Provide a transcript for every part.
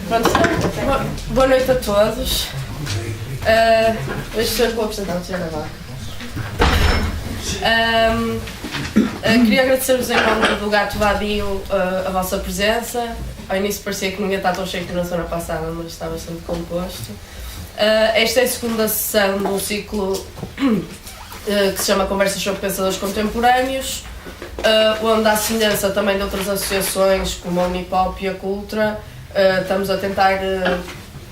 Pronto, boa noite a todos. Hoje sou eu que vou apresentar o Tiago Navarro. Queria agradecer-vos em nome do Gato Vadio a vossa presença. Ao início parecia que não ia estar tão cheio como na semana passada, mas está bastante composto. Esta é a segunda sessão de um ciclo que se chama Conversas sobre Pensadores Contemporâneos, onde, à semelhança também de outras associações como a Unipop e a Cultra, estamos a tentar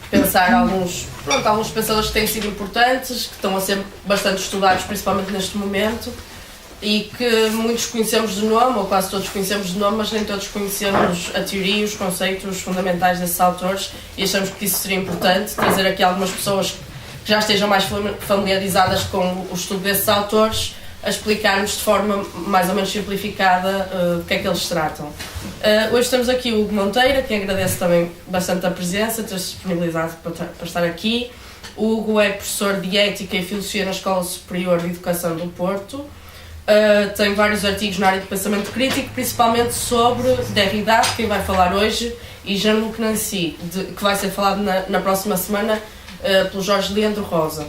pensar alguns pensadores que têm sido importantes, que estão a ser bastante estudados, principalmente neste momento, e que muitos conhecemos de nome, ou quase todos conhecemos de nome, mas nem todos conhecemos a teoria e os conceitos fundamentais desses autores, e achamos que isso seria importante, trazer aqui algumas pessoas que já estejam mais familiarizadas com o estudo desses autores, a explicar-nos de forma mais ou menos simplificada do que é que eles tratam. Hoje temos aqui o Hugo Monteiro, a quem agradeço também bastante a presença, ter-se disponibilizado para estar aqui. O Hugo é professor de Ética e Filosofia na Escola Superior de Educação do Porto. Tem vários artigos na área de pensamento crítico, principalmente sobre Derrida, de quem vai falar hoje, e Jean-Luc Nancy, que vai ser falado na próxima semana pelo Jorge Leandro Rosa.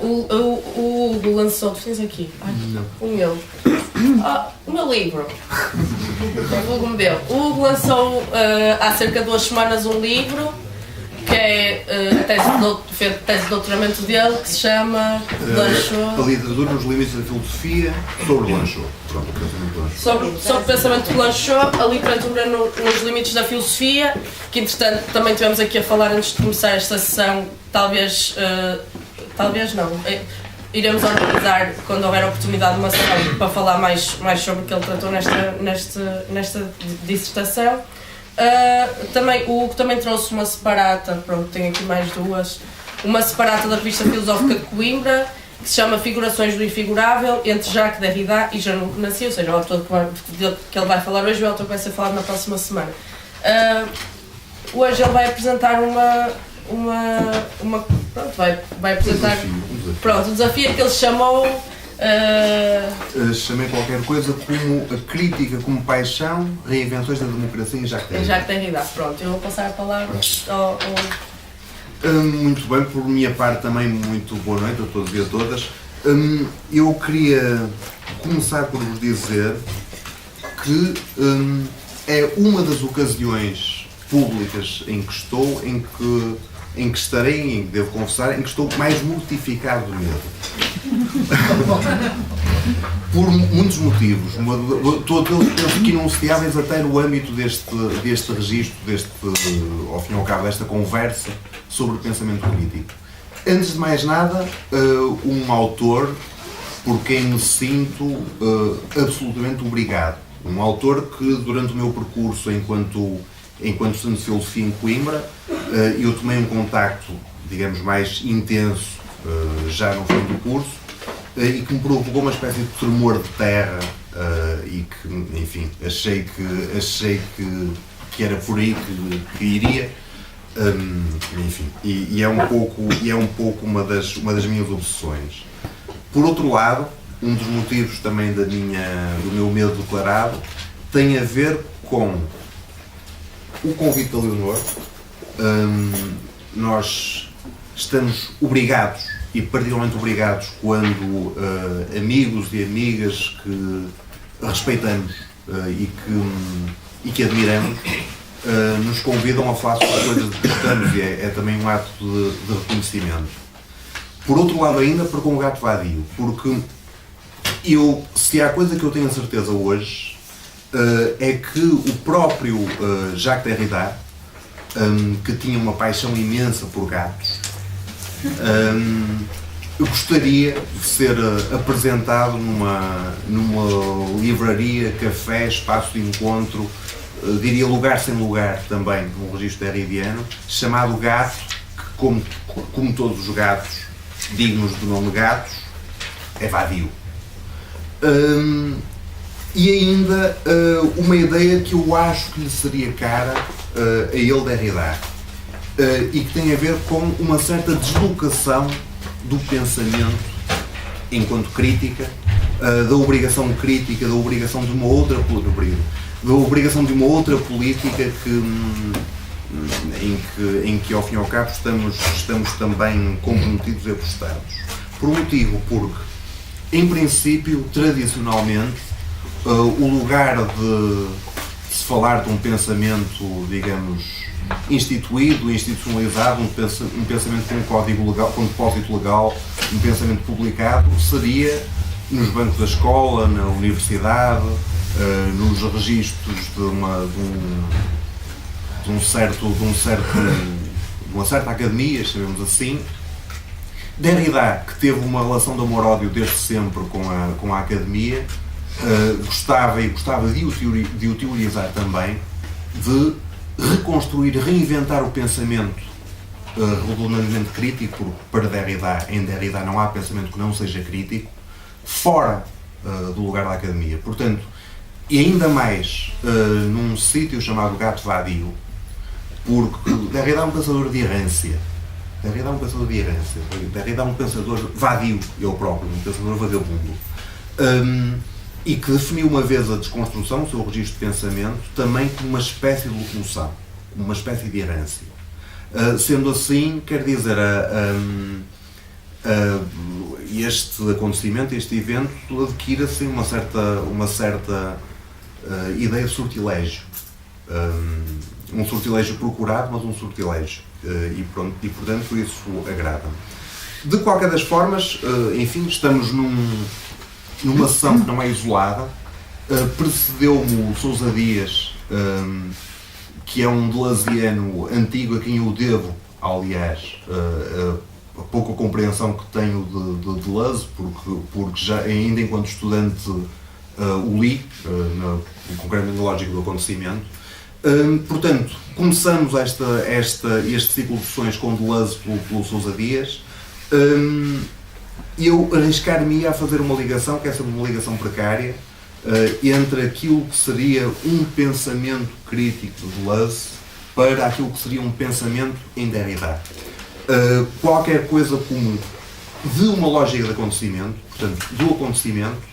O Hugo lançou, tu tens aqui? O meu livro. O Hugo me deu. O Hugo lançou há cerca de 2 semanas um livro que é a tese de doutoramento dele, que se chama A literatura nos limites da filosofia sobre Lanchot. Pronto, o pensamento de Lanchot. Sobre o pensamento de Lanchot, a literatura nos limites da filosofia, que entretanto também tivemos aqui a falar antes de começar esta sessão, talvez não. Iremos organizar, quando houver oportunidade, uma sessão para falar mais sobre o que ele tratou nesta dissertação. Também, o Hugo também trouxe uma separata, pronto, tenho aqui mais 2, uma separata da Revista Filosófica de Coimbra, que se chama Figurações do Infigurável, entre Jacques Derrida e Jean-Luc Nancy, ou seja, o autor que ele vai falar hoje e o autor que vai ser falado na próxima semana. Hoje ele vai apresentar vai apresentar o desafio que ele chamou. Chamei qualquer coisa como a crítica como paixão, reinvenções da democracia em Jacques Derrida. Jacques Derrida, pronto, eu vou passar a palavra ao... Muito bem, por minha parte também muito boa noite a todos e a todas. Eu queria começar por vos dizer que é uma das ocasiões públicas em que estou, em que estarei, devo confessar, em que estou mais mortificado de medo. Por muitos motivos. Todos eles penso que enunciáveis até no âmbito deste registro, ao fim e ao cabo, desta conversa sobre pensamento político. Antes de mais nada, um autor por quem me sinto absolutamente obrigado. Um autor que, durante o meu percurso enquanto estudante de filosofia em Coimbra, eu tomei um contacto, digamos, mais intenso já no fim do curso, e que me provocou uma espécie de tremor de terra, e que, enfim, achei que era por aí que iria, enfim, e é um pouco uma das minhas obsessões. Por outro lado, um dos motivos também do meu medo declarado tem a ver com o convite da Leonor. Nós estamos obrigados, e particularmente obrigados, quando amigos e amigas que respeitamos e que admiramos nos convidam a falar sobre as coisas que gostamos, e é também um ato de reconhecimento. Por outro lado ainda, porque um gato vadio, porque se há coisa que eu tenho a certeza hoje, é que o próprio Jacques Derrida, que tinha uma paixão imensa por gatos, eu gostaria de ser apresentado numa livraria, café, espaço de encontro, diria lugar sem lugar também, num registro derridiano, chamado Gato, que como todos os gatos dignos do nome gatos, é vadio. E ainda uma ideia que eu acho que lhe seria cara a ele, Derrida, e que tem a ver com uma certa deslocação do pensamento enquanto crítica, da obrigação crítica, da obrigação de uma outra cultura, da obrigação de uma outra política em que ao fim e ao cabo estamos também comprometidos e apostados. Por um motivo, porque, em princípio, tradicionalmente, o lugar de se falar de um pensamento, digamos, instituído, institucionalizado, um pensamento com código legal, com depósito legal, um pensamento publicado, seria nos bancos da escola, na universidade, nos registros de uma certa academia, chamemos assim. Derrida, que teve uma relação de amor-ódio desde sempre com a academia, gostava de utilizar também, de reconstruir, reinventar o pensamento redundante crítico, porque para Derrida, em Derrida não há pensamento que não seja crítico, fora do lugar da academia. Portanto, e ainda mais num sítio chamado Gato Vadio, porque Derrida é um pensador de errância. Derrida é um pensador vadio, ele próprio, um pensador vagabundo. E que definiu uma vez a desconstrução, o seu registro de pensamento, também como uma espécie de locomoção, uma espécie de errância. Sendo assim, quer dizer, este acontecimento, este evento, adquire assim uma certa ideia de sortilégio. Um sortilégio procurado, mas um sortilégio. E portanto isso agrada-me. De qualquer das formas, enfim, estamos numa sessão que não é isolada. Precedeu-me o Sousa Dias, que é um deleuziano antigo, a quem eu devo, aliás, a pouca compreensão que tenho de Deleuze, porque já, ainda enquanto estudante, o li, concretamente na lógica do acontecimento. Portanto, começamos este ciclo de sessões com Deleuze pelo Sousa Dias. Eu arriscar-me a fazer uma ligação, que é sempre uma ligação precária, entre aquilo que seria um pensamento crítico de Deleuze para aquilo que seria um pensamento em Derrida. Qualquer coisa comum de uma lógica de acontecimento, portanto, do acontecimento,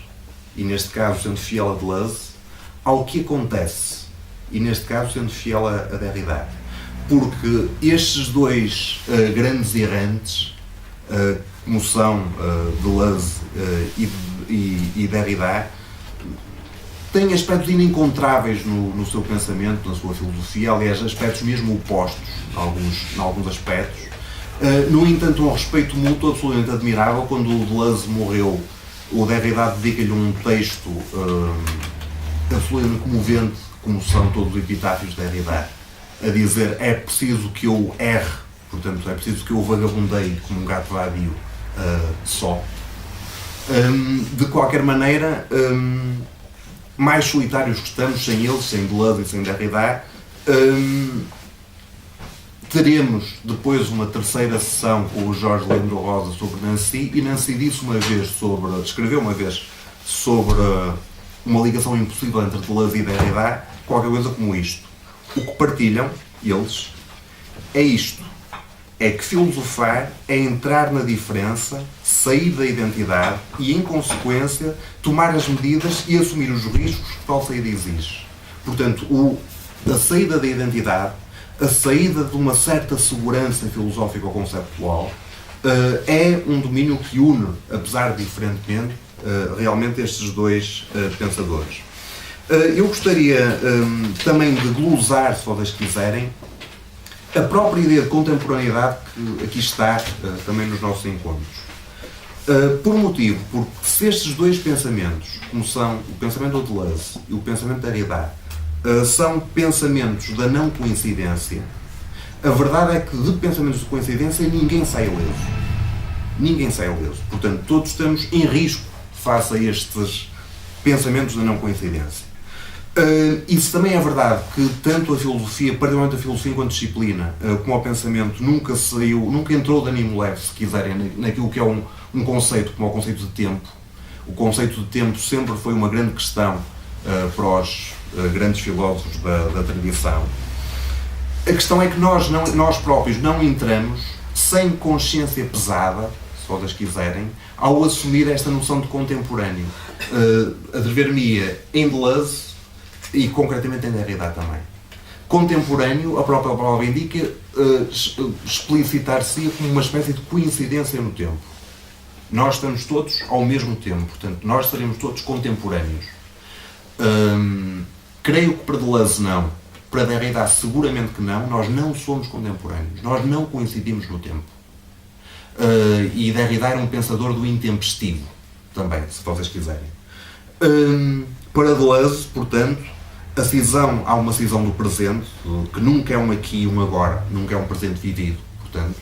e neste caso sendo fiel a Deleuze, ao que acontece, e neste caso sendo fiel a Derrida. Porque estes dois grandes errantes, como são Deleuze e Derrida, têm aspectos inencontráveis no seu pensamento, na sua filosofia, aliás, aspectos mesmo opostos, em alguns aspectos. No entanto, um respeito mútuo absolutamente admirável. Quando o Deleuze morreu, o Derrida dedica-lhe um texto absolutamente comovente, como são todos os epitáfios de Derrida, a dizer: é preciso que eu erre, portanto, é preciso que eu vagabundeie como um gato vadio só. De qualquer maneira, mais solitários que estamos, sem eles, sem Deleuze e sem Derrida, teremos depois uma terceira sessão com o Jorge Leandro Rosa sobre Nancy, e Nancy descreveu uma vez sobre uma ligação impossível entre Deleuze e Derrida, qualquer coisa como isto. O que partilham, eles, é isto. É que filosofar é entrar na diferença, sair da identidade e, em consequência, tomar as medidas e assumir os riscos que tal saída exige. Portanto, a saída da identidade, a saída de uma certa segurança filosófica ou conceptual, é um domínio que une, apesar de diferentemente, realmente estes dois pensadores. Eu gostaria também de glosar, se vocês quiserem, a própria ideia de contemporaneidade que aqui está também nos nossos encontros. Porque se estes dois pensamentos, como são o pensamento de Deleuze e o pensamento de Derrida, são pensamentos da não coincidência, a verdade é que de pensamentos de coincidência ninguém sai ileso. Ninguém sai ileso. Portanto, todos estamos em risco face a estes pensamentos da não coincidência. Isso também é verdade que tanto a filosofia, particularmente a filosofia enquanto disciplina, como o pensamento, nunca entrou de ânimo leve, se quiserem, naquilo que é um conceito, como é o conceito de tempo. O conceito de tempo sempre foi uma grande questão para os grandes filósofos da tradição. A questão é que nós próprios não entramos sem consciência pesada, se vocês quiserem, ao assumir esta noção de contemporâneo. Atrever-me-ia em Deleuze e concretamente em Derrida também. Contemporâneo, a própria palavra indica, explicitar-se como uma espécie de coincidência no tempo. Nós estamos todos ao mesmo tempo, portanto, nós seremos todos contemporâneos. Creio que para Deleuze não, para Derrida seguramente que não, nós não somos contemporâneos, nós não coincidimos no tempo. E Derrida era um pensador do intempestivo, também, se vocês quiserem. Para Deleuze, portanto, há uma cisão do presente, que nunca é um aqui e um agora, nunca é um presente vivido, portanto,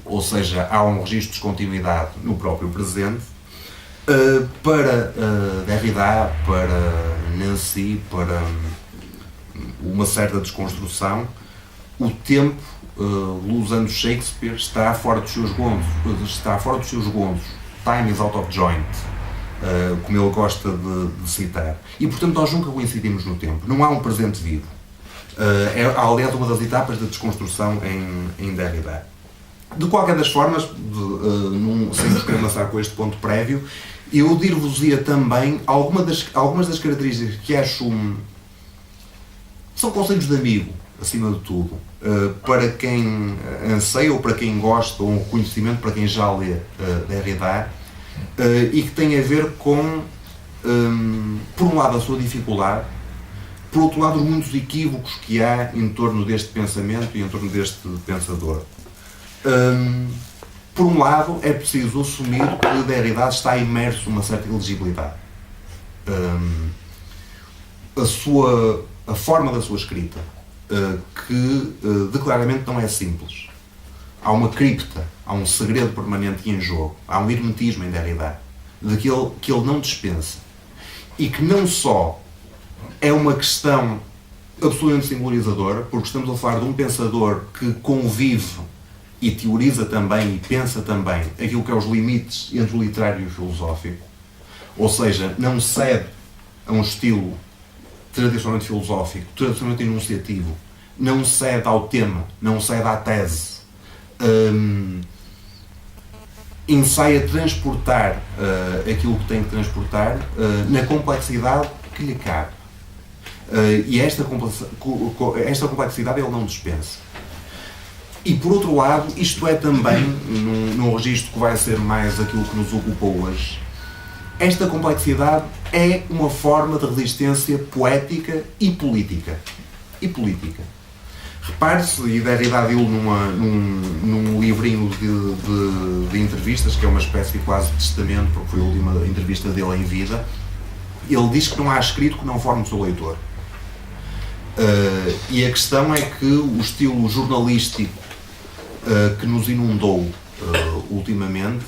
ou seja, há um registro de descontinuidade no próprio presente. Para Derrida, para Nancy, para uma certa desconstrução, o tempo, usando Shakespeare, está fora dos seus gonzos, time is out of joint, como ele gosta de citar. E, portanto, nós nunca coincidimos no tempo. Não há um presente vivo. Aliás, uma das etapas da desconstrução em Derrida. De qualquer das formas, sem vos querer amassar com este ponto prévio, eu dir-vos-ia também algumas das características que acho são conselhos de amigo, acima de tudo, para quem anseia ou para quem gosta, ou um conhecimento para quem já lê Derrida, e que tem a ver com, por um lado, a sua dificuldade, por outro lado, os muitos equívocos que há em torno deste pensamento e em torno deste pensador. Por um lado, é preciso assumir que Derrida está imerso numa certa ilegibilidade. A forma da sua escrita, que claramente não é simples. Há uma cripta, há um segredo permanente em jogo, há um hermetismo em Derrida, que ele não dispensa. E que não só é uma questão absolutamente simbolizadora, porque estamos a falar de um pensador que convive e teoriza também e pensa também aquilo que é os limites entre o literário e o filosófico, ou seja, não cede a um estilo tradicionalmente filosófico, tradicionalmente enunciativo, não cede ao tema, não cede à tese, ensaia transportar aquilo que tem que transportar na complexidade que lhe cabe. E esta complexidade ele não dispensa. E por outro lado, isto é também, num registro que vai ser mais aquilo que nos ocupa hoje, esta complexidade é uma forma de resistência poética e política. Repare-se, e Derrida deu num livrinho de entrevistas, que é uma espécie quase de testamento, porque foi a última entrevista dele em vida, ele diz que não há escrito que não forme o seu leitor. E a questão é que o estilo jornalístico que nos inundou ultimamente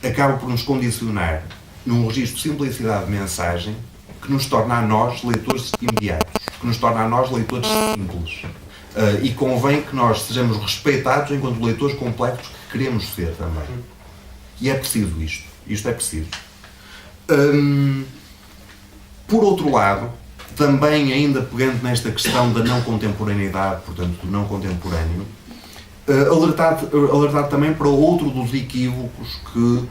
acaba por nos condicionar num registro de simplicidade de mensagem que nos torna a nós leitores imediatos, que nos torna a nós leitores simples. E convém que nós sejamos respeitados enquanto leitores complexos que queremos ser também. E é preciso isto. Isto é preciso. Por outro lado, também ainda pegando nesta questão da não contemporaneidade, portanto, do não contemporâneo, alertar também para outro dos equívocos que,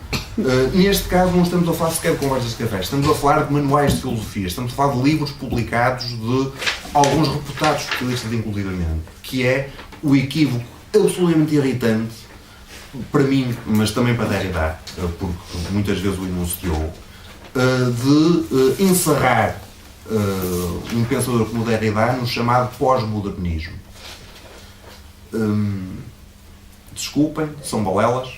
neste caso, não estamos a falar sequer de conversas de café, estamos a falar de manuais de filosofia, estamos a falar de livros publicados de alguns reputados especialistas, inclusivamente, que é o equívoco absolutamente irritante, para mim, mas também para Derrida, porque muitas vezes o enunciou, de encerrar um pensador como Derrida no chamado pós-modernismo. Desculpem, são balelas.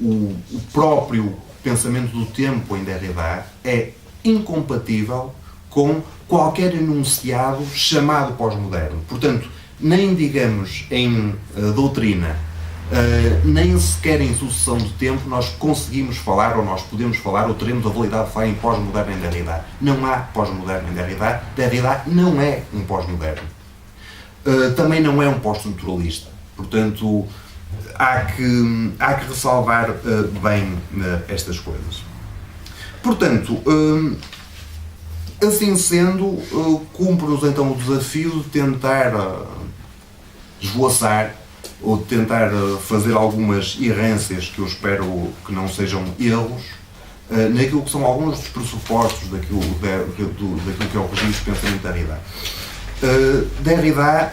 O próprio pensamento do tempo em Derrida é incompatível com qualquer enunciado chamado pós-moderno. Portanto, nem digamos em doutrina, nem sequer em sucessão de tempo nós conseguimos falar, ou nós podemos falar, ou teremos a validade de falar em pós-moderno em Derrida. Não há pós-moderno em Derrida. Derrida não é um pós-moderno. Também não é um pós-estruturalista. Portanto, há que ressalvar bem estas coisas. Portanto, assim sendo, cumpre-nos então o desafio de tentar esvoaçar ou de tentar fazer algumas errâncias que eu espero que não sejam erros naquilo que são alguns dos pressupostos daquilo que é o registro de pensamento de Derrida. Derrida